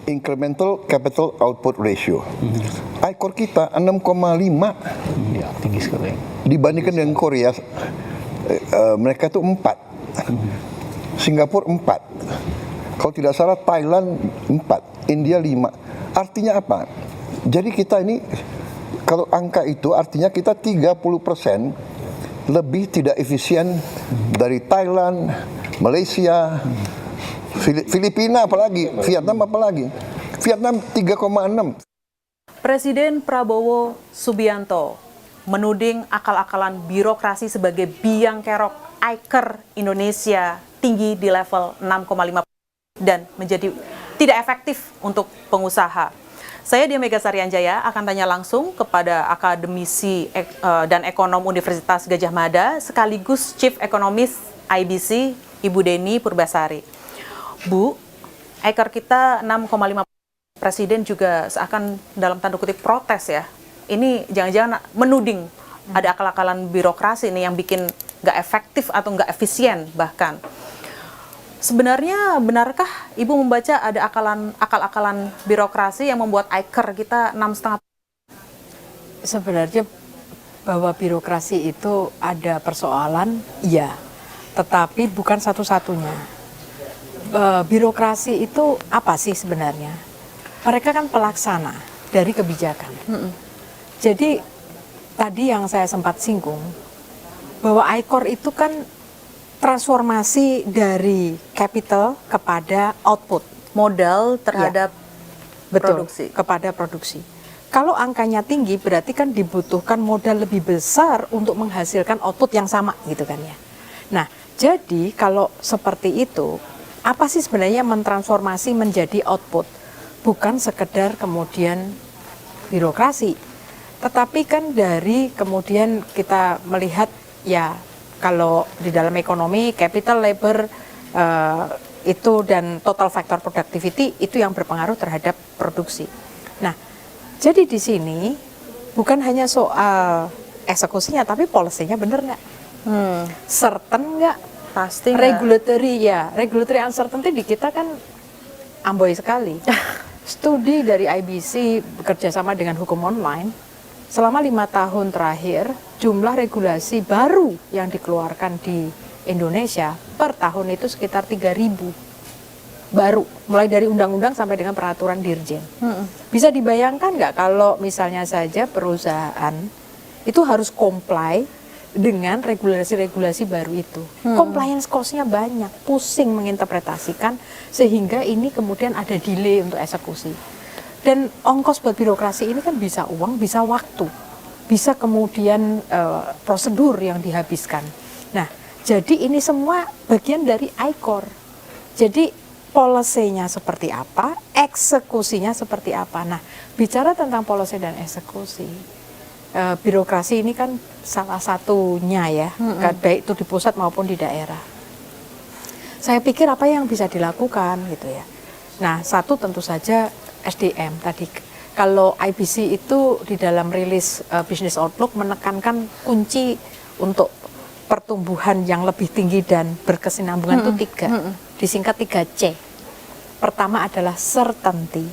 incremental capital output ratio. ICOR kita 6,5. Ya, tinggi sekali. Dibandingkan dengan Korea, mereka itu 4. Singapura 4. Kalau tidak salah Thailand 4, India 5. Artinya apa? Jadi kita ini, kalau angka itu artinya kita 30% lebih tidak efisien dari Thailand, Malaysia, Filipina apalagi, Vietnam apalagi. Vietnam 3,6. Presiden Prabowo Subianto menuding akal-akalan birokrasi sebagai biang kerok ICOR Indonesia tinggi di level 6,5 dan menjadi tidak efektif untuk pengusaha. Saya Dia Megasari Anjaya akan tanya langsung kepada akademisi dan ekonom Universitas Gadjah Mada sekaligus Chief Economist IBC Ibu Deni Purbasari. Bu, ICOR kita 6,5, Presiden juga seakan dalam tanda kutip protes ya. Ini jangan-jangan menuding ada akal-akalan birokrasi nih yang bikin nggak efektif atau nggak efisien bahkan. Sebenarnya benarkah Ibu membaca ada akal-akalan birokrasi yang membuat ICOR kita 6,5? Sebenarnya bahwa birokrasi itu ada persoalan, iya. Tetapi bukan satu-satunya. Birokrasi itu apa sih sebenarnya? Mereka kan pelaksana dari kebijakan. Jadi tadi yang saya sempat singgung, bahwa ICOR itu kan transformasi dari capital kepada output. Modal terhadap produksi. Kepada produksi. Kalau angkanya tinggi berarti kan dibutuhkan modal lebih besar untuk menghasilkan output yang sama gitu kan ya. Nah, jadi kalau seperti itu, apa sih sebenarnya mentransformasi menjadi output? Bukan sekedar kemudian birokrasi, tetapi kan dari kemudian kita melihat ya kalau di dalam ekonomi capital labor itu dan total factor productivity itu yang berpengaruh terhadap produksi. Nah, jadi di sini bukan hanya soal eksekusinya tapi policy-nya bener nggak? Certain nggak? Pasti regulatory uncertainty di kita kan amboy sekali. Studi dari IBC bekerjasama dengan Hukum Online, selama 5 tahun terakhir, jumlah regulasi baru yang dikeluarkan di Indonesia per tahun itu sekitar 3.000 baru, mulai dari undang-undang sampai dengan peraturan dirjen. Bisa dibayangkan nggak kalau misalnya saja perusahaan itu harus comply dengan regulasi-regulasi baru itu. Compliance cost-nya banyak, pusing menginterpretasikan, sehingga ini kemudian ada delay untuk eksekusi. Dan ongkos buat birokrasi ini kan bisa uang, bisa waktu, bisa kemudian prosedur yang dihabiskan. Nah, jadi ini semua bagian dari ICOR. Jadi policy-nya seperti apa, eksekusinya seperti apa. Nah, bicara tentang policy dan eksekusi, birokrasi ini kan salah satunya ya, baik itu di pusat maupun di daerah. Saya pikir apa yang bisa dilakukan gitu ya. Nah, satu tentu saja SDM tadi. Kalau IBC itu di dalam rilis Business Outlook menekankan kunci untuk pertumbuhan yang lebih tinggi dan berkesinambungan itu 3, disingkat 3C. Pertama adalah certainty.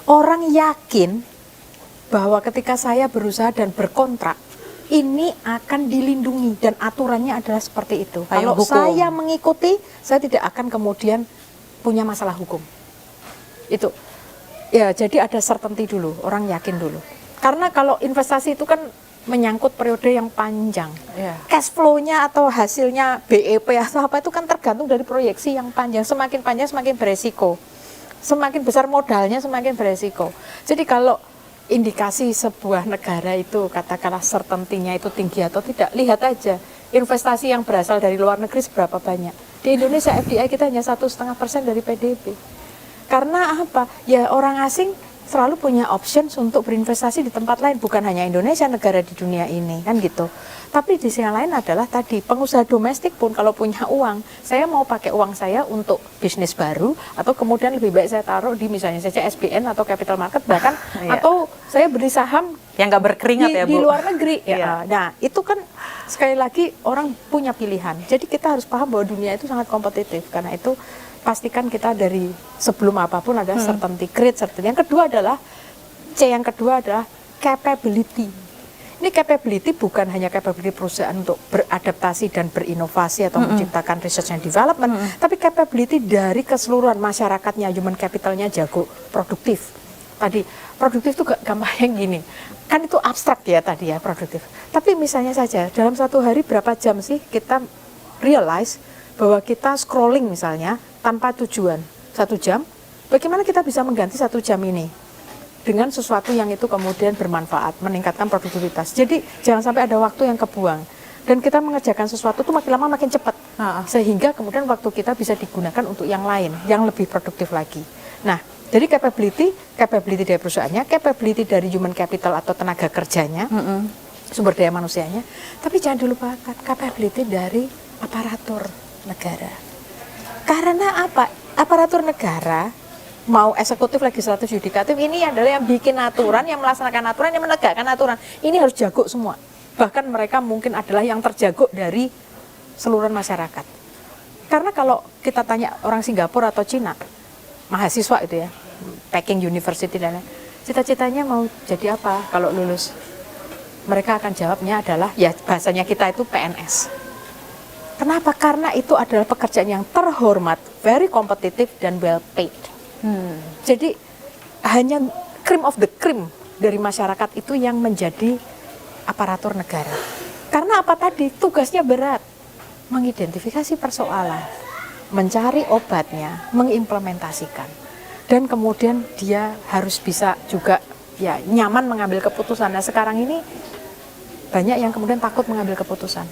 Orang yakin bahwa ketika saya berusaha dan berkontrak, ini akan dilindungi dan aturannya adalah seperti itu. Kalau saya mengikuti, saya tidak akan kemudian punya masalah hukum. Itu. Ya, jadi ada certainty dulu, orang yakin dulu. Karena kalau investasi itu kan menyangkut periode yang panjang. Cash flow-nya atau hasilnya BEP atau apa itu kan tergantung dari proyeksi yang panjang. Semakin panjang semakin beresiko. Semakin besar modalnya semakin beresiko. Jadi kalau indikasi sebuah negara itu katakanlah certainty-nya itu tinggi atau tidak, lihat aja investasi yang berasal dari luar negeri seberapa banyak. Di Indonesia FDI kita hanya 1,5% dari PDB. Karena apa? Ya orang asing selalu punya options untuk berinvestasi di tempat lain, bukan hanya Indonesia, negara di dunia ini kan gitu. Tapi di sisi lain adalah tadi pengusaha domestik pun kalau punya uang, saya mau pakai uang saya untuk bisnis baru atau kemudian lebih baik saya taruh di misalnya saja SBN atau capital market bahkan atau saya beli saham yang nggak berkeringat di luar negeri. Nah itu kan sekali lagi orang punya pilihan. Jadi kita harus paham bahwa dunia itu sangat kompetitif. Karena itu pastikan kita dari sebelum apapun ada certainty, create certainty. Yang kedua adalah yang kedua adalah capability. Ini capability bukan hanya capability perusahaan untuk beradaptasi dan berinovasi atau menciptakan research and development, tapi capability dari keseluruhan masyarakatnya, human capitalnya jago, produktif. Tadi produktif itu gampang yang gini, kan itu abstrak ya tadi ya produktif. Tapi misalnya saja dalam satu hari berapa jam sih kita realize bahwa kita scrolling misalnya tanpa tujuan 1 jam, bagaimana kita bisa mengganti 1 jam ini dengan sesuatu yang itu kemudian bermanfaat, meningkatkan produktivitas. Jadi jangan sampai ada waktu yang kebuang. Dan kita mengerjakan sesuatu itu makin lama makin cepat. Sehingga kemudian waktu kita bisa digunakan untuk yang lain, yang lebih produktif lagi. Nah, jadi capability dari perusahaannya, capability dari human capital atau tenaga kerjanya, sumber daya manusianya. Tapi jangan dilupakan capability dari aparatur negara. Karena apa? Aparatur negara mau eksekutif, legislatif, yudikatif, ini adalah yang bikin aturan, yang melaksanakan aturan, yang menegakkan aturan. Ini harus jago semua. Bahkan mereka mungkin adalah yang terjago dari seluruh masyarakat. Karena kalau kita tanya orang Singapura atau Cina, mahasiswa itu ya, Peking University dan cita-citanya mau jadi apa kalau lulus? Mereka akan jawabnya adalah, ya bahasanya kita itu PNS. Kenapa? Karena itu adalah pekerjaan yang terhormat, very kompetitif dan well paid. Jadi hanya cream of the cream dari masyarakat itu yang menjadi aparatur negara. Karena apa tadi? Tugasnya berat. Mengidentifikasi persoalan, mencari obatnya, mengimplementasikan. Dan kemudian dia harus bisa juga ya nyaman mengambil keputusan. Nah sekarang ini banyak yang kemudian takut mengambil keputusan.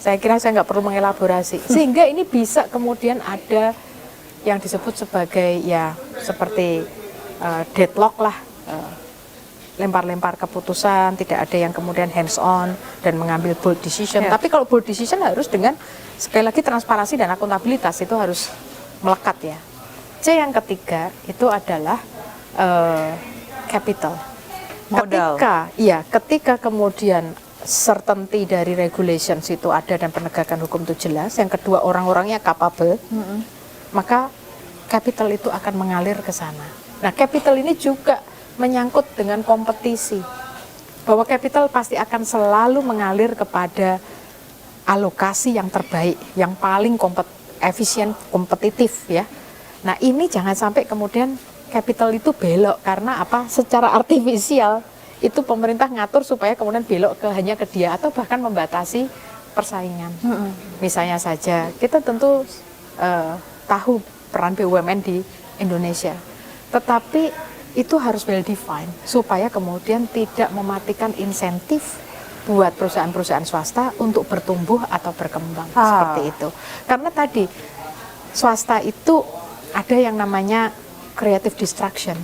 Saya kira saya nggak perlu mengelaborasi. Sehingga ini bisa kemudian ada yang disebut sebagai ya seperti deadlock lah, lempar-lempar keputusan, tidak ada yang kemudian hands on dan mengambil bold decision. Tapi kalau bold decision harus dengan sekali lagi transparansi dan akuntabilitas, itu harus melekat ya. C yang ketiga itu adalah capital. Modal. Ketika kemudian certainty dari regulations itu ada dan penegakan hukum itu jelas, yang kedua orang-orangnya capable, maka capital itu akan mengalir ke sana. Nah, capital ini juga menyangkut dengan kompetisi. Bahwa capital pasti akan selalu mengalir kepada alokasi yang terbaik, yang paling efisien, kompetitif ya. Nah, ini jangan sampai kemudian capital itu belok karena apa? Secara artifisial itu pemerintah ngatur supaya kemudian belok hanya ke dia atau bahkan membatasi persaingan. Misalnya saja, kita tentu tahu peran BUMN di Indonesia, tetapi itu harus well defined supaya kemudian tidak mematikan insentif buat perusahaan-perusahaan swasta untuk bertumbuh atau berkembang seperti itu. Karena tadi swasta itu ada yang namanya creative destruction,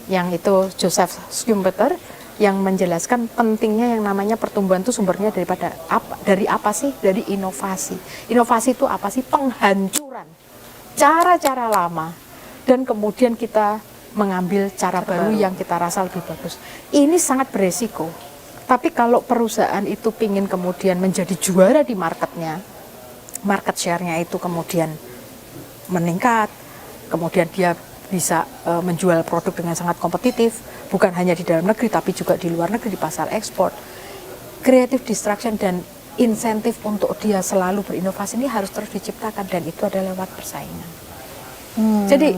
yang itu Joseph Schumpeter yang menjelaskan pentingnya yang namanya pertumbuhan itu sumbernya dari apa sih? Dari inovasi. Inovasi itu apa sih? Penghancuran cara-cara lama dan kemudian kita mengambil cara baru yang kita rasa lebih bagus. Ini sangat beresiko. Tapi kalau perusahaan itu pingin kemudian menjadi juara di marketnya, market share-nya itu kemudian meningkat, kemudian dia bisa menjual produk dengan sangat kompetitif, bukan hanya di dalam negeri tapi juga di luar negeri, di pasar ekspor. Creative destruction dan insentif untuk dia selalu berinovasi ini harus terus diciptakan, dan itu adalah lewat persaingan. Jadi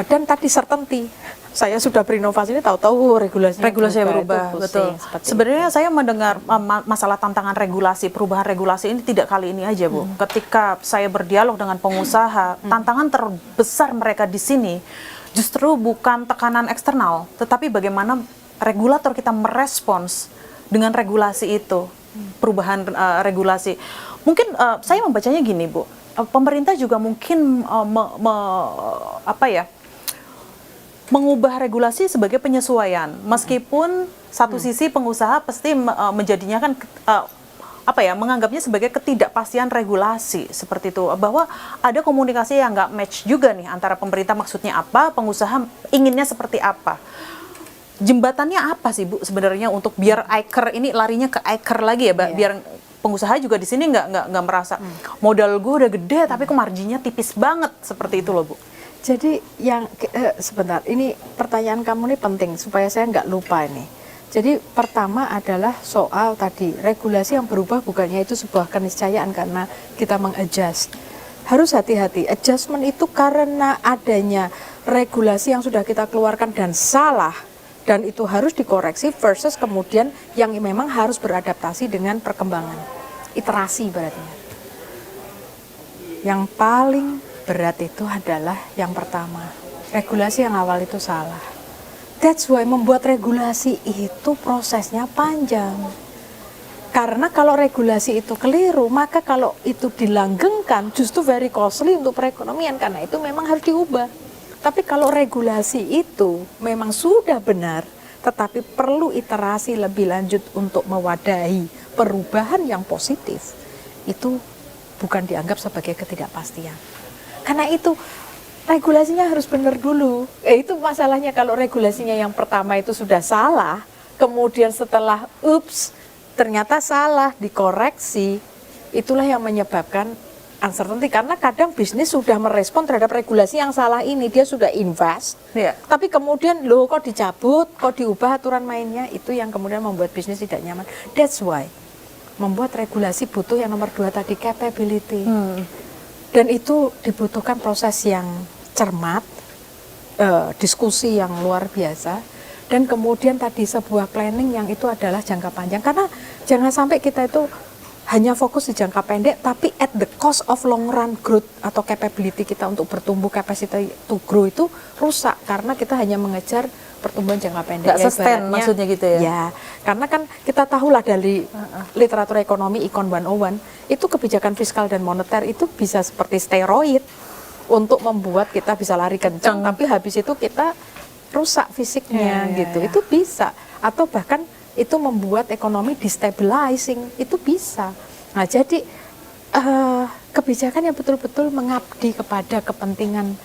dan tadi certainty, saya sudah berinovasi ini tahu-tahu regulasinya berubah, betul. Sebenarnya saya mendengar masalah tantangan regulasi, perubahan regulasi ini tidak kali ini aja, Bu. Ketika saya berdialog dengan pengusaha, tantangan terbesar mereka di sini justru bukan tekanan eksternal, tetapi bagaimana regulator kita merespons dengan regulasi itu, perubahan regulasi. Mungkin saya membacanya gini, Bu. Pemerintah juga mungkin mengubah regulasi sebagai penyesuaian, meskipun satu sisi pengusaha pasti menjadinya kan menganggapnya sebagai ketidakpastian regulasi seperti itu, bahwa ada komunikasi yang nggak match juga nih antara pemerintah maksudnya apa, pengusaha inginnya seperti apa. Jembatannya apa sih, Bu, sebenarnya untuk biar ICAR ini larinya ke ICAR lagi ya, biar pengusaha juga di sini nggak merasa modal gue udah gede tapi kok marginnya tipis banget seperti itu loh Bu. Jadi yang sebentar, ini pertanyaan kamu ini penting supaya saya nggak lupa ini. Jadi pertama adalah soal tadi regulasi yang berubah bukannya itu sebuah keniscayaan karena kita mengadjust. Harus hati-hati, adjustment itu karena adanya regulasi yang sudah kita keluarkan dan salah dan itu harus dikoreksi versus kemudian yang memang harus beradaptasi dengan perkembangan. Iterasi berarti. Yang paling berat itu adalah yang pertama, regulasi yang awal itu salah. That's why membuat regulasi itu prosesnya panjang. Karena kalau regulasi itu keliru, maka kalau itu dilanggengkan justru very costly untuk perekonomian karena itu memang harus diubah. Tapi kalau regulasi itu memang sudah benar, tetapi perlu iterasi lebih lanjut untuk mewadahi perubahan yang positif, itu bukan dianggap sebagai ketidakpastian. Karena itu regulasinya harus benar dulu. Itu masalahnya kalau regulasinya yang pertama itu sudah salah, kemudian setelah ternyata salah, dikoreksi, itulah yang menyebabkan uncertainty. Karena kadang bisnis sudah merespon terhadap regulasi yang salah ini, dia sudah invest, tapi kemudian loh kok dicabut, kok diubah aturan mainnya, itu yang kemudian membuat bisnis tidak nyaman. That's why membuat regulasi butuh yang nomor 2 tadi, capability. Dan itu dibutuhkan proses yang cermat, diskusi yang luar biasa, dan kemudian tadi sebuah planning yang itu adalah jangka panjang. Karena jangan sampai kita itu hanya fokus di jangka pendek, tapi at the cost of long run growth atau capability kita untuk bertumbuh, capacity to grow itu rusak karena kita hanya mengejar pertumbuhan jangka pendek. Nggak sustain maksudnya gitu ya? Ya, karena kan kita tahulah dari literatur ekonomi Econ 101, itu kebijakan fiskal dan moneter itu bisa seperti steroid untuk membuat kita bisa lari kencang, tapi habis itu kita rusak fisiknya gitu. Itu bisa, atau bahkan itu membuat ekonomi destabilizing, itu bisa. Nah, jadi kebijakan yang betul-betul mengabdi kepada kepentingan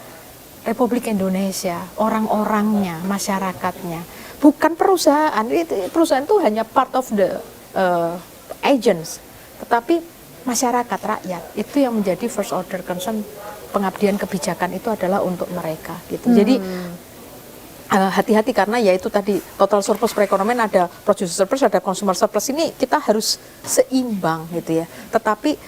Republik Indonesia, orang-orangnya, masyarakatnya, bukan perusahaan. Perusahaan itu hanya part of the agents, tetapi masyarakat, rakyat itu yang menjadi first order concern. Pengabdian kebijakan itu adalah untuk mereka gitu. Jadi hati-hati karena ya itu tadi total surplus perekonomian, ada producer surplus, ada consumer surplus, ini kita harus seimbang gitu ya. Tetapi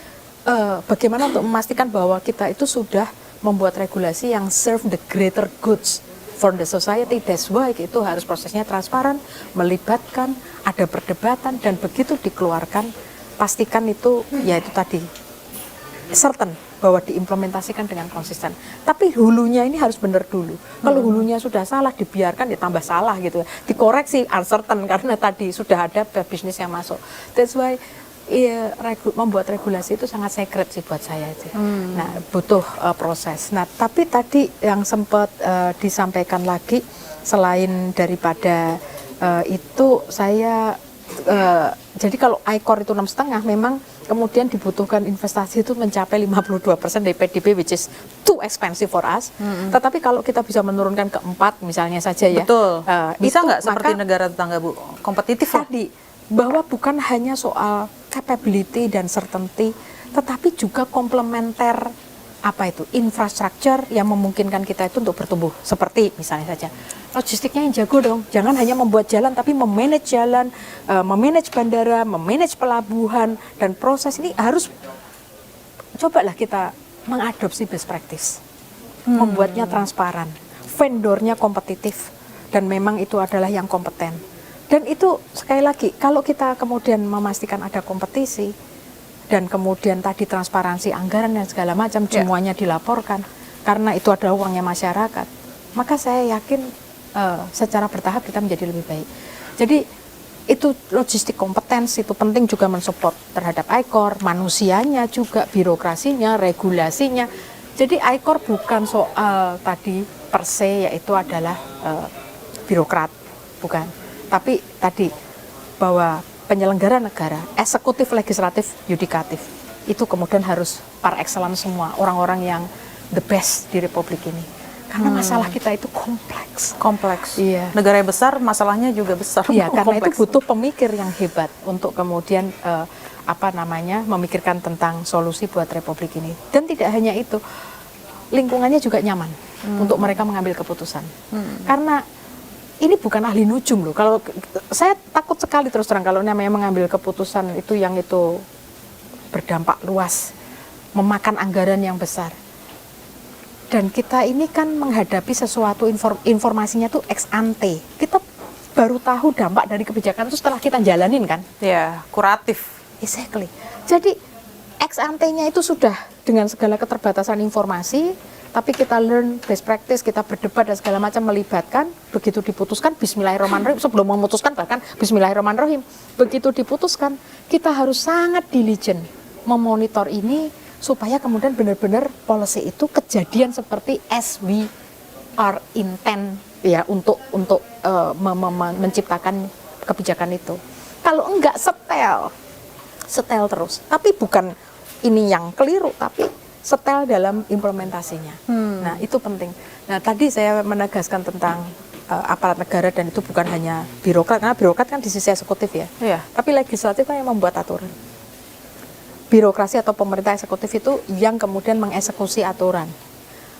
bagaimana untuk memastikan bahwa kita itu sudah membuat regulasi yang serve the greater goods for the society. That's why itu harus prosesnya transparan, melibatkan, ada perdebatan, dan begitu dikeluarkan pastikan itu ya itu tadi certain bahwa diimplementasikan dengan konsisten. Tapi hulunya ini harus benar dulu. Kalau hulunya sudah salah, dibiarkan ya tambah salah gitu. Dikoreksi uncertain karena tadi sudah ada bisnis yang masuk. That's why membuat regulasi itu sangat secret sih buat saya sih. Nah, butuh proses. Nah, tapi tadi yang sempat disampaikan lagi selain daripada itu saya jadi kalau ICOR itu 6,5 memang kemudian dibutuhkan investasi itu mencapai 52% dari PDB, which is too expensive for us. Tetapi kalau kita bisa menurunkan ke 4 misalnya saja ya. Betul. Bisa nggak seperti maka negara tetangga Bu? Kompetitif tadi bahwa bukan hanya soal capability dan certainty, tetapi juga komplementer infrastruktur yang memungkinkan kita itu untuk bertumbuh. Seperti misalnya saja logistiknya yang jago dong, jangan hanya membuat jalan tapi memanage jalan, memanage bandara, memanage pelabuhan, dan proses ini harus cobalah kita mengadopsi best practice, membuatnya transparan, vendornya kompetitif, dan memang itu adalah yang kompeten. Dan itu sekali lagi kalau kita kemudian memastikan ada kompetisi dan kemudian tadi transparansi anggaran dan segala macam semuanya dilaporkan karena itu adalah uangnya masyarakat, maka saya yakin secara bertahap kita menjadi lebih baik. Jadi itu logistik kompetensi itu penting juga mensupport terhadap ICOR, manusianya juga, birokrasinya, regulasinya. Jadi ICOR bukan soal tadi per se yaitu adalah birokrat, bukan. Tapi tadi bahwa penyelenggara negara, eksekutif, legislatif, yudikatif, itu kemudian harus par excellence semua orang-orang yang the best di Republik ini. Karena masalah kita itu kompleks. Iya. Negara yang besar, masalahnya juga besar. Iya, karena itu butuh pemikir yang hebat untuk kemudian memikirkan tentang solusi buat Republik ini. Dan tidak hanya itu, lingkungannya juga nyaman untuk mereka mengambil keputusan. Karena ini bukan ahli nujum loh. Kalau saya takut sekali terus terang kalau namanya mengambil keputusan itu yang itu berdampak luas, memakan anggaran yang besar. Dan kita ini kan menghadapi sesuatu informasinya tuh ex ante. Kita baru tahu dampak dari kebijakan itu setelah kita jalanin kan? Ya, kuratif. Exactly. Jadi ex ante-nya itu sudah dengan segala keterbatasan informasi, tapi kita learn best practice, kita berdebat dan segala macam melibatkan, begitu diputuskan bismillahirrahmanirrahim, sebelum memutuskan bahkan bismillahirrahmanirrahim. Begitu diputuskan, kita harus sangat diligent memonitor ini supaya kemudian benar-benar policy itu kejadian seperti as we are intent ya untuk menciptakan kebijakan itu. Kalau enggak setel terus. Tapi bukan ini yang keliru, tapi setel dalam implementasinya. Nah, itu penting. Nah, tadi saya menegaskan tentang aparat negara dan itu bukan hanya birokrat, karena birokrat kan di sisi eksekutif ya. Iya. Tapi legislatif kan yang membuat aturan. Birokrasi atau pemerintah eksekutif itu yang kemudian mengeksekusi aturan.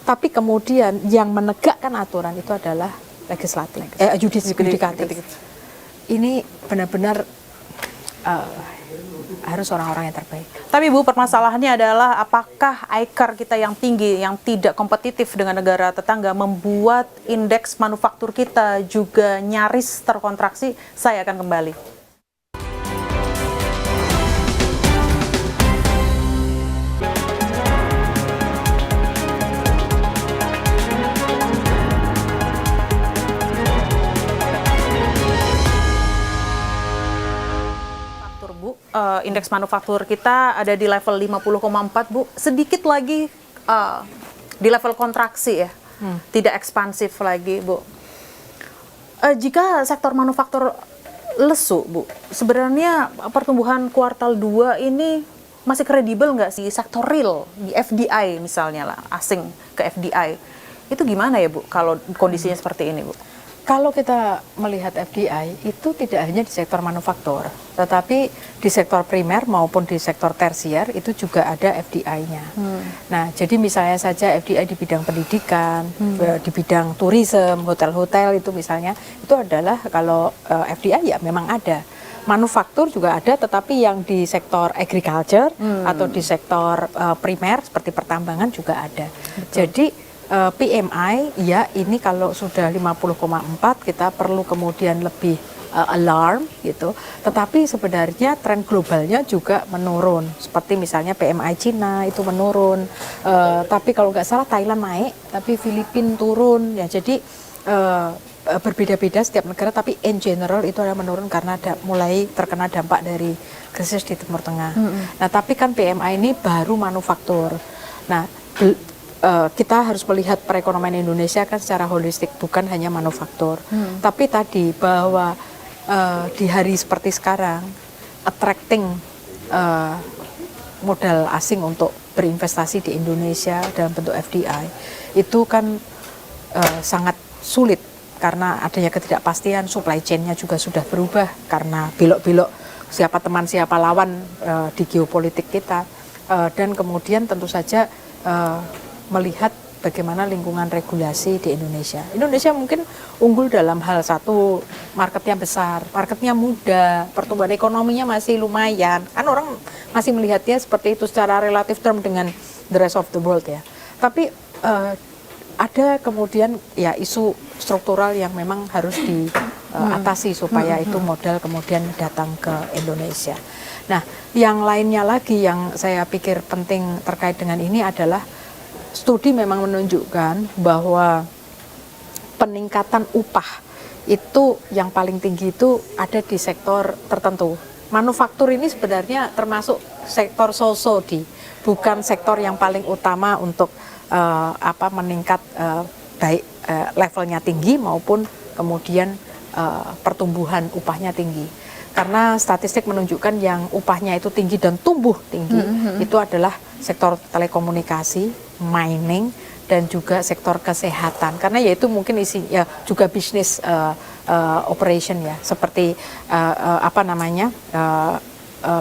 Tapi kemudian yang menegakkan aturan itu adalah legislatif, yudikatif. Ini benar-benar harus orang-orang yang terbaik. Tapi Bu, permasalahannya adalah apakah ICAR kita yang tinggi, yang tidak kompetitif dengan negara tetangga membuat indeks manufaktur kita juga nyaris terkontraksi? Saya akan kembali. Indeks manufaktur kita ada di level 50,4 Bu, sedikit lagi di level kontraksi ya, tidak ekspansif lagi Bu. Jika sektor manufaktur lesu Bu, sebenarnya pertumbuhan kuartal 2 ini masih kredibel nggak sih sektor real, di FDI misalnya lah, asing ke FDI, itu gimana ya Bu kalau kondisinya seperti ini Bu? Kalau kita melihat FDI itu tidak hanya di sektor manufaktur, tetapi di sektor primer maupun di sektor tersier itu juga ada FDI-nya. Nah, jadi misalnya saja FDI di bidang pendidikan, di bidang tourism, hotel-hotel itu misalnya, itu adalah kalau FDI ya memang ada. Manufaktur juga ada, tetapi yang di sektor agriculture atau di sektor primer seperti pertambangan juga ada. Betul. Jadi PMI ya ini kalau sudah 50,4 kita perlu kemudian lebih alarm gitu. Tetapi sebenarnya tren globalnya juga menurun. Seperti misalnya PMI Cina itu menurun. Tapi kalau nggak salah Thailand naik, tapi Filipina turun. Ya jadi berbeda-beda setiap negara. Tapi in general itu adalah menurun karena mulai terkena dampak dari krisis di Timur Tengah. Nah tapi kan PMI ini baru manufaktur. Nah kita harus melihat perekonomian Indonesia kan secara holistik, bukan hanya manufaktur. Tapi tadi bahwa di hari seperti sekarang, attracting modal asing untuk berinvestasi di Indonesia dalam bentuk FDI, itu kan sangat sulit karena adanya ketidakpastian, supply chain-nya juga sudah berubah karena belok-belok siapa teman siapa lawan di geopolitik kita. Dan kemudian tentu saja melihat bagaimana lingkungan regulasi di Indonesia. Indonesia mungkin unggul dalam hal satu, marketnya besar, marketnya muda, pertumbuhan ekonominya masih lumayan. Kan orang masih melihatnya seperti itu secara relatif term dengan the rest of the world ya. Tapi ada kemudian ya isu struktural yang memang harus diatasi supaya itu modal kemudian datang ke Indonesia. Nah, yang lainnya lagi yang saya pikir penting terkait dengan ini adalah studi memang menunjukkan bahwa peningkatan upah itu yang paling tinggi itu ada di sektor tertentu. Manufaktur ini sebenarnya termasuk sektor so-so bukan sektor yang paling utama untuk meningkat baik levelnya tinggi maupun kemudian pertumbuhan upahnya tinggi. Karena statistik menunjukkan yang upahnya itu tinggi dan tumbuh tinggi itu adalah sektor telekomunikasi, mining, dan juga sektor kesehatan. Karena yaitu mungkin ya juga bisnis operation ya, seperti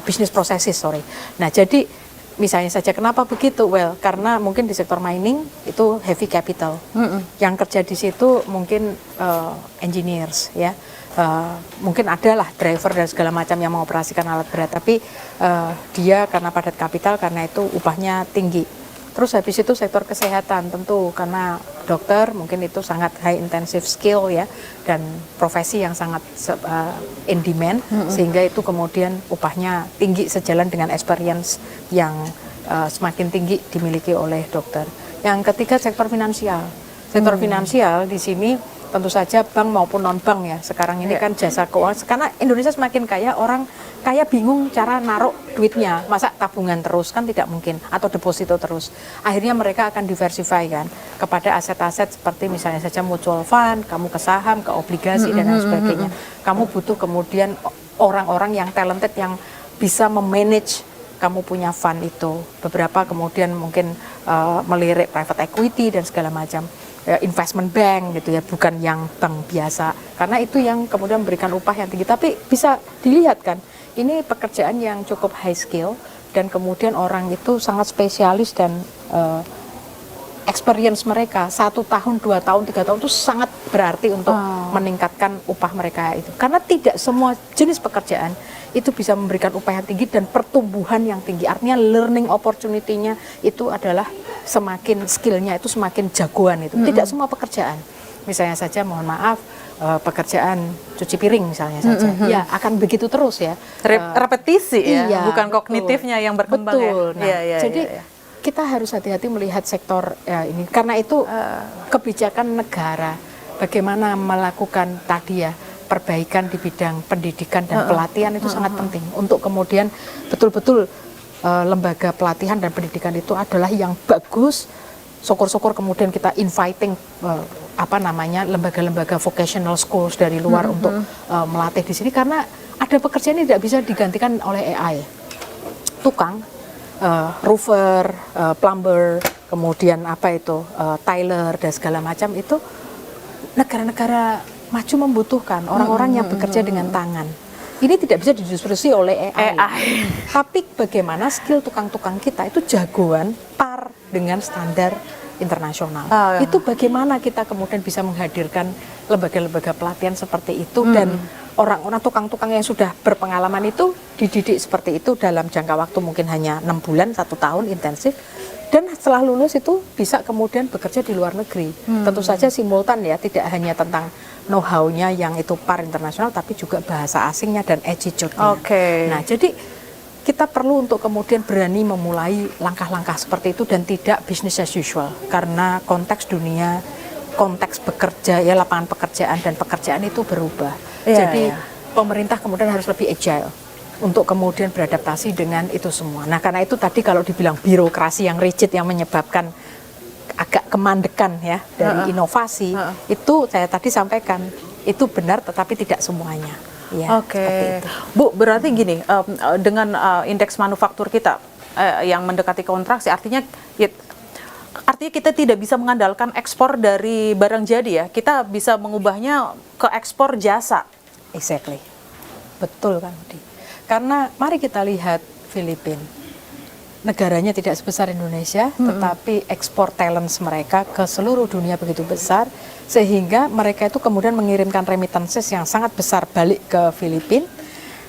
business processes, sorry. Nah, jadi misalnya saja kenapa begitu? Well, karena mungkin di sektor mining itu heavy capital. Yang kerja di situ mungkin engineers, ya. Mungkin adalah driver dan segala macam yang mengoperasikan alat berat, tapi dia karena padat kapital, karena itu upahnya tinggi. Terus habis itu sektor kesehatan tentu karena dokter mungkin itu sangat high intensive skill ya, dan profesi yang sangat in demand, sehingga itu kemudian upahnya tinggi sejalan dengan experience yang semakin tinggi dimiliki oleh dokter. Yang ketiga sektor finansial. Sektor finansial di sini tentu saja bank maupun non bank ya. Sekarang ini kan jasa keuangan, karena Indonesia semakin kaya, orang kaya bingung cara naruh duitnya, masa tabungan terus, kan tidak mungkin, atau deposito terus. Akhirnya mereka akan diversify kan kepada aset-aset seperti misalnya saja mutual fund, kamu ke saham, ke obligasi dan lain sebagainya. Kamu butuh kemudian orang-orang yang talented yang bisa memanage kamu punya fund itu. Beberapa kemudian mungkin melirik private equity dan segala macam. Investment bank gitu ya, bukan yang bank biasa, karena itu yang kemudian memberikan upah yang tinggi. Tapi bisa dilihat kan, ini pekerjaan yang cukup high skill, dan kemudian orang itu sangat spesialis, dan experience mereka 1 tahun, 2 tahun, 3 tahun itu sangat berarti untuk meningkatkan upah mereka itu. Karena tidak semua jenis pekerjaan itu bisa memberikan upah yang tinggi dan pertumbuhan yang tinggi. Artinya learning opportunity-nya itu adalah semakin skillnya itu semakin jagoan itu. Tidak semua pekerjaan. Misalnya saja, mohon maaf, pekerjaan cuci piring misalnya saja, ya akan begitu terus ya. Repetisi ya, iya, bukan kognitifnya yang berkembang. Betul. Ya. Nah, jadi kita harus hati-hati melihat sektor ini, karena itu kebijakan negara bagaimana melakukan tadi ya perbaikan di bidang pendidikan dan pelatihan itu sangat penting untuk kemudian betul-betul lembaga pelatihan dan pendidikan itu adalah yang bagus. Syukur-syukur kemudian kita inviting lembaga-lembaga vocational schools dari luar untuk melatih di sini, karena ada pekerjaan yang tidak bisa digantikan oleh AI. Tukang, roofer, plumber, kemudian tiler dan segala macam itu negara-negara maju membutuhkan orang-orang yang bekerja dengan tangan. Ini tidak bisa didiskusi oleh AI. Tapi bagaimana skill tukang-tukang kita itu jagoan par dengan standar internasional. Itu bagaimana kita kemudian bisa menghadirkan lembaga-lembaga pelatihan seperti itu, dan orang-orang tukang-tukang yang sudah berpengalaman itu dididik seperti itu dalam jangka waktu mungkin hanya 6 bulan, 1 tahun intensif, dan setelah lulus itu bisa kemudian bekerja di luar negeri. Tentu saja simultan ya, tidak hanya tentang know-how-nya yang itu par internasional, tapi juga bahasa asingnya dan attitude-nya. Nah, jadi kita perlu untuk kemudian berani memulai langkah-langkah seperti itu dan tidak business as usual, karena konteks dunia, konteks bekerja ya, lapangan pekerjaan dan pekerjaan itu berubah. Jadi pemerintah kemudian harus lebih agile untuk kemudian beradaptasi dengan itu semua. Nah, karena itu tadi kalau dibilang birokrasi yang rigid yang menyebabkan agak kemandekan ya dari inovasi, itu saya tadi sampaikan itu benar, tetapi tidak semuanya. Ya, seperti itu. Bu, berarti gini, dengan indeks manufaktur kita yang mendekati kontraksi, artinya kita tidak bisa mengandalkan ekspor dari barang jadi ya, kita bisa mengubahnya ke ekspor jasa. Exactly, betul kan, Budi. Karena mari kita lihat Filipina. Negaranya tidak sebesar Indonesia, tetapi ekspor talents mereka ke seluruh dunia begitu besar, sehingga mereka itu kemudian mengirimkan remittances yang sangat besar balik ke Filipina,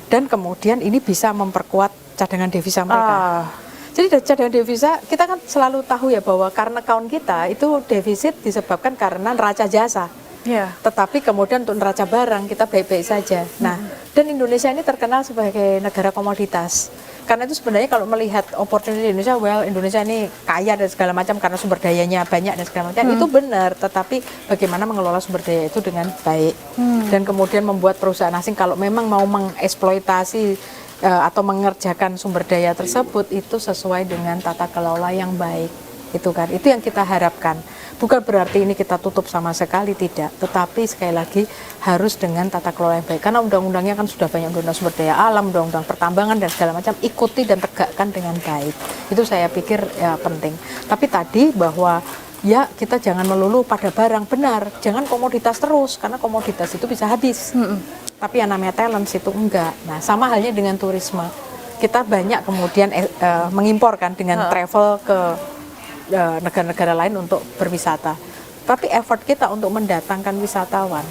dan kemudian ini bisa memperkuat cadangan devisa mereka. Jadi cadangan devisa, kita kan selalu tahu ya bahwa current account kita itu defisit disebabkan karena neraca jasa. Tetapi kemudian untuk neraca barang kita baik-baik saja. Nah, dan Indonesia ini terkenal sebagai negara komoditas. Karena itu sebenarnya kalau melihat opportunity Indonesia, Indonesia ini kaya dan segala macam karena sumber dayanya banyak dan segala macam, itu benar. Tetapi bagaimana mengelola sumber daya itu dengan baik, dan kemudian membuat perusahaan asing kalau memang mau mengeksploitasi atau mengerjakan sumber daya tersebut itu sesuai dengan tata kelola yang baik. Itu kan, itu yang kita harapkan. Bukan berarti ini kita tutup sama sekali, tidak. Tetapi sekali lagi harus dengan tata kelola yang baik. Karena undang-undangnya kan sudah banyak, undang-undang sumber daya alam, undang-undang pertambangan dan segala macam, ikuti dan tegakkan dengan baik. Itu saya pikir ya penting. Tapi tadi bahwa ya kita jangan melulu pada barang, benar. Jangan komoditas terus, karena komoditas itu bisa habis. Tapi yang namanya talent itu enggak. Nah, sama halnya dengan turisme. kita banyak kemudian mengimpor kan dengan travel ke negara-negara lain untuk berwisata. Tapi effort kita untuk mendatangkan wisatawan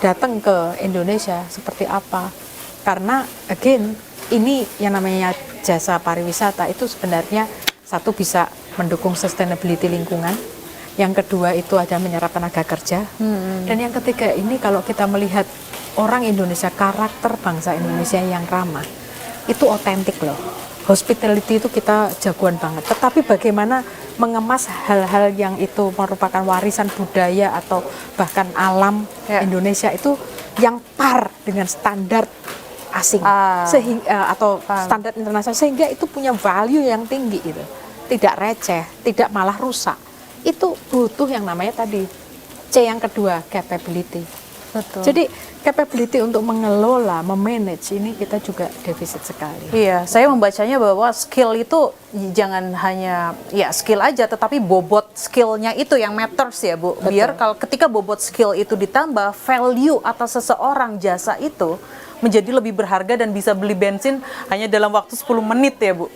datang ke Indonesia seperti apa? Karena again ini yang namanya jasa pariwisata itu sebenarnya satu bisa mendukung sustainability lingkungan, yang kedua itu ada menyerap tenaga kerja, dan yang ketiga ini kalau kita melihat orang Indonesia, karakter bangsa Indonesia yang ramah itu otentik loh. Hospitality itu kita jagoan banget, tetapi bagaimana mengemas hal-hal yang itu merupakan warisan budaya atau bahkan alam Indonesia itu yang par dengan standar asing sehingga atau standar internasional, sehingga itu punya value yang tinggi itu, tidak receh, tidak malah rusak. Itu butuh yang namanya tadi C yang kedua, capability. Betul. Jadi capability untuk mengelola, memanage ini kita juga defisit sekali. Iya, saya membacanya bahwa skill itu jangan hanya ya skill aja, tetapi bobot skillnya itu yang matters ya Bu. Betul. Biar kalau ketika bobot skill itu ditambah, value atas seseorang jasa itu menjadi lebih berharga dan bisa beli bensin hanya dalam waktu 10 menit ya Bu.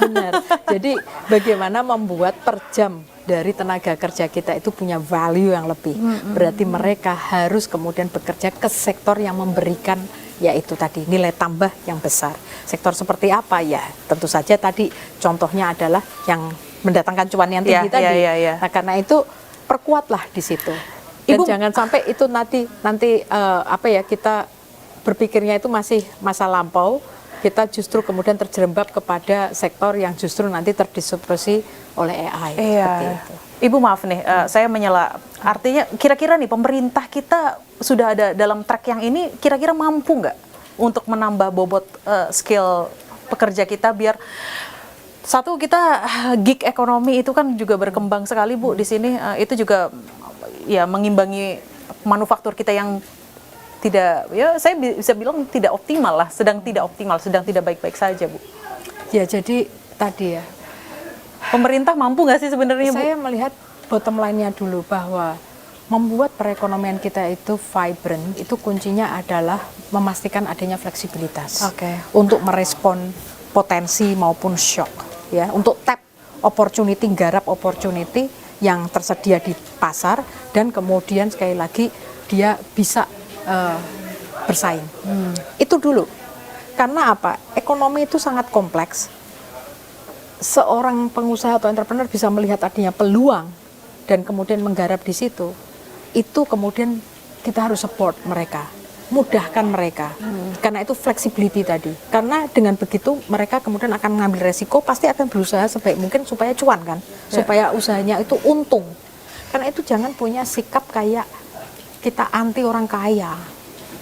Benar. Jadi bagaimana membuat per jam dari tenaga kerja kita itu punya value yang lebih. Berarti mereka harus kemudian bekerja ke sektor yang memberikan yaitu tadi nilai tambah yang besar. Sektor seperti apa ya? Tentu saja tadi contohnya adalah yang mendatangkan cuan yang tinggi tadi. Nah, karena itu perkuatlah di situ. Dan Ibu, jangan sampai itu nanti apa ya, kita berpikirnya itu masih masa lampau. Kita justru kemudian terjerembab kepada sektor yang justru nanti terdisrupsi oleh AI. Seperti itu. Ibu maaf nih, saya menyela. Artinya kira-kira nih pemerintah kita sudah ada dalam track yang ini, kira-kira mampu nggak untuk menambah bobot skill pekerja kita biar satu kita gig ekonomi itu kan juga berkembang sekali Bu di sini, itu juga ya mengimbangi manufaktur kita yang tidak, ya saya bisa bilang tidak optimal lah, sedang tidak optimal, sedang tidak baik-baik saja Bu. Ya jadi tadi ya, pemerintah mampu nggak sih sebenarnya Bu? saya melihat bottom line-nya dulu bahwa membuat perekonomian kita itu vibrant, itu kuncinya adalah memastikan adanya fleksibilitas. Untuk merespon potensi maupun shock, ya, untuk tap opportunity, garap opportunity yang tersedia di pasar, dan kemudian sekali lagi dia bisa bersaing. Itu dulu. Karena apa? Ekonomi itu sangat kompleks. Seorang pengusaha atau entrepreneur bisa melihat adanya peluang dan kemudian menggarap di situ. Itu kemudian kita harus support mereka, mudahkan mereka. Karena itu flexibility tadi. Karena dengan begitu mereka kemudian akan mengambil resiko, pasti akan berusaha sebaik mungkin supaya cuan kan, supaya usahanya itu untung. Karena itu jangan punya sikap kayak kita anti orang kaya,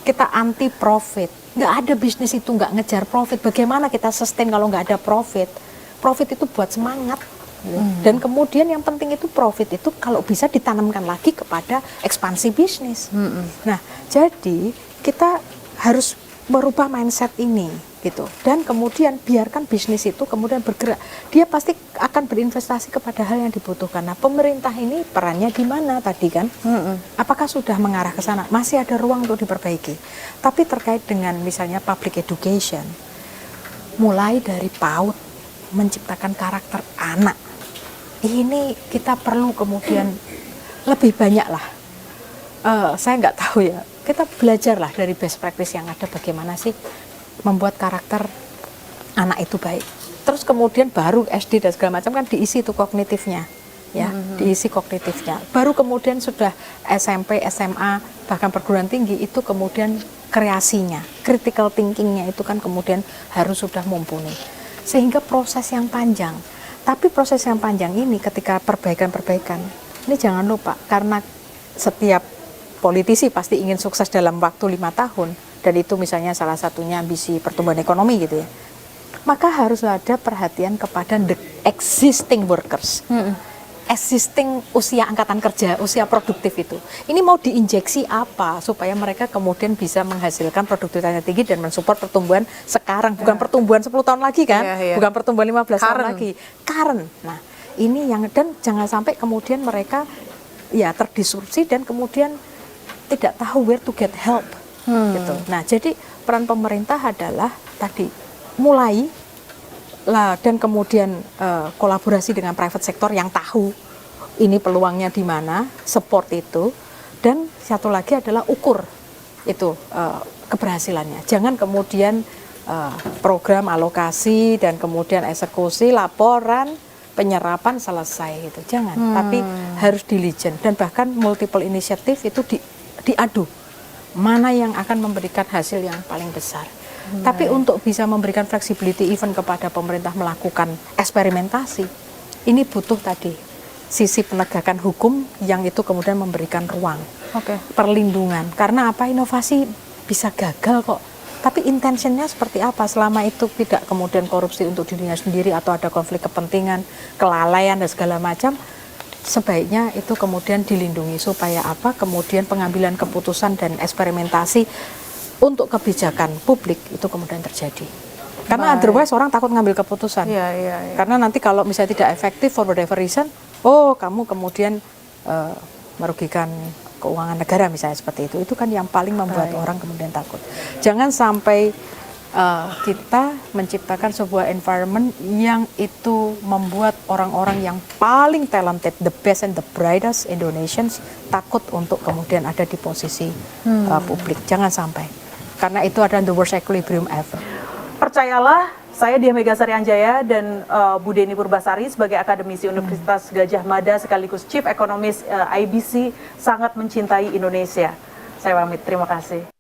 kita anti profit. Nggak ada bisnis itu nggak ngejar profit. Bagaimana kita sustain kalau nggak ada profit? Profit itu buat semangat. Dan kemudian yang penting itu profit itu kalau bisa ditanamkan lagi kepada ekspansi bisnis. Nah, jadi kita harus merubah mindset ini gitu. Dan kemudian biarkan bisnis itu kemudian bergerak. Dia pasti akan berinvestasi kepada hal yang dibutuhkan. Nah, pemerintah ini perannya di mana tadi kan? Apakah sudah mengarah ke sana? Masih ada ruang untuk diperbaiki. Tapi terkait dengan misalnya public education, mulai dari PAUD menciptakan karakter anak. Ini kita perlu kemudian lebih banyak lah. Saya nggak tahu ya. Kita belajarlah dari best practice yang ada, bagaimana sih membuat karakter anak itu baik. Terus kemudian baru SD dan segala macam kan diisi itu kognitifnya, ya, diisi kognitifnya. Baru kemudian sudah SMP, SMA, bahkan perguruan tinggi itu kemudian kreasinya, critical thinkingnya itu kan kemudian harus sudah mumpuni. Sehingga proses yang panjang. Tapi proses yang panjang ini ketika perbaikan-perbaikan, ini jangan lupa karena setiap politisi pasti ingin sukses dalam waktu 5 tahun, dan itu misalnya salah satunya ambisi pertumbuhan ekonomi gitu ya, maka harus ada perhatian kepada the existing workers, existing usia angkatan kerja, usia produktif itu. Ini mau diinjeksi apa supaya mereka kemudian bisa menghasilkan produktivitasnya tinggi dan mensupport pertumbuhan sekarang, bukan pertumbuhan 10 tahun lagi kan, bukan pertumbuhan 15 tahun lagi, current. Nah, ini yang, dan jangan sampai kemudian mereka ya terdisrupsi dan kemudian tidak tahu where to get help gitu. Nah, jadi peran pemerintah adalah tadi mulai lah, dan kemudian kolaborasi dengan private sector yang tahu ini peluangnya di mana, support itu, dan satu lagi adalah ukur itu keberhasilannya. Jangan kemudian program alokasi dan kemudian eksekusi, laporan, penyerapan selesai itu, jangan. Tapi harus diligent dan bahkan multiple initiative itu diadu mana yang akan memberikan hasil yang paling besar. Tapi untuk bisa memberikan flexibility even kepada pemerintah melakukan eksperimentasi, ini butuh tadi sisi penegakan hukum yang itu kemudian memberikan ruang, perlindungan. Karena apa, inovasi bisa gagal kok. Tapi intentionnya seperti apa? Selama itu tidak kemudian korupsi untuk dirinya sendiri atau ada konflik kepentingan, kelalaian dan segala macam, sebaiknya itu kemudian dilindungi supaya apa? Kemudian pengambilan keputusan dan eksperimentasi untuk kebijakan publik itu kemudian terjadi. Karena otherwise orang takut ngambil keputusan. Karena nanti kalau misalnya tidak efektif for whatever reason, kamu kemudian merugikan keuangan negara misalnya seperti itu kan yang paling membuat orang kemudian takut. Jangan sampai kita menciptakan sebuah environment yang itu membuat orang-orang yang paling talented, the best and the brightest Indonesians takut untuk kemudian ada di posisi publik. Jangan sampai, karena itu adalah the worst equilibrium ever. Percayalah, saya Diah Megasari Anjaya dan Bu Deni Purbasari sebagai akademisi Universitas Gadjah Mada sekaligus Chief Economist IBC sangat mencintai Indonesia. Saya pamit, terima kasih.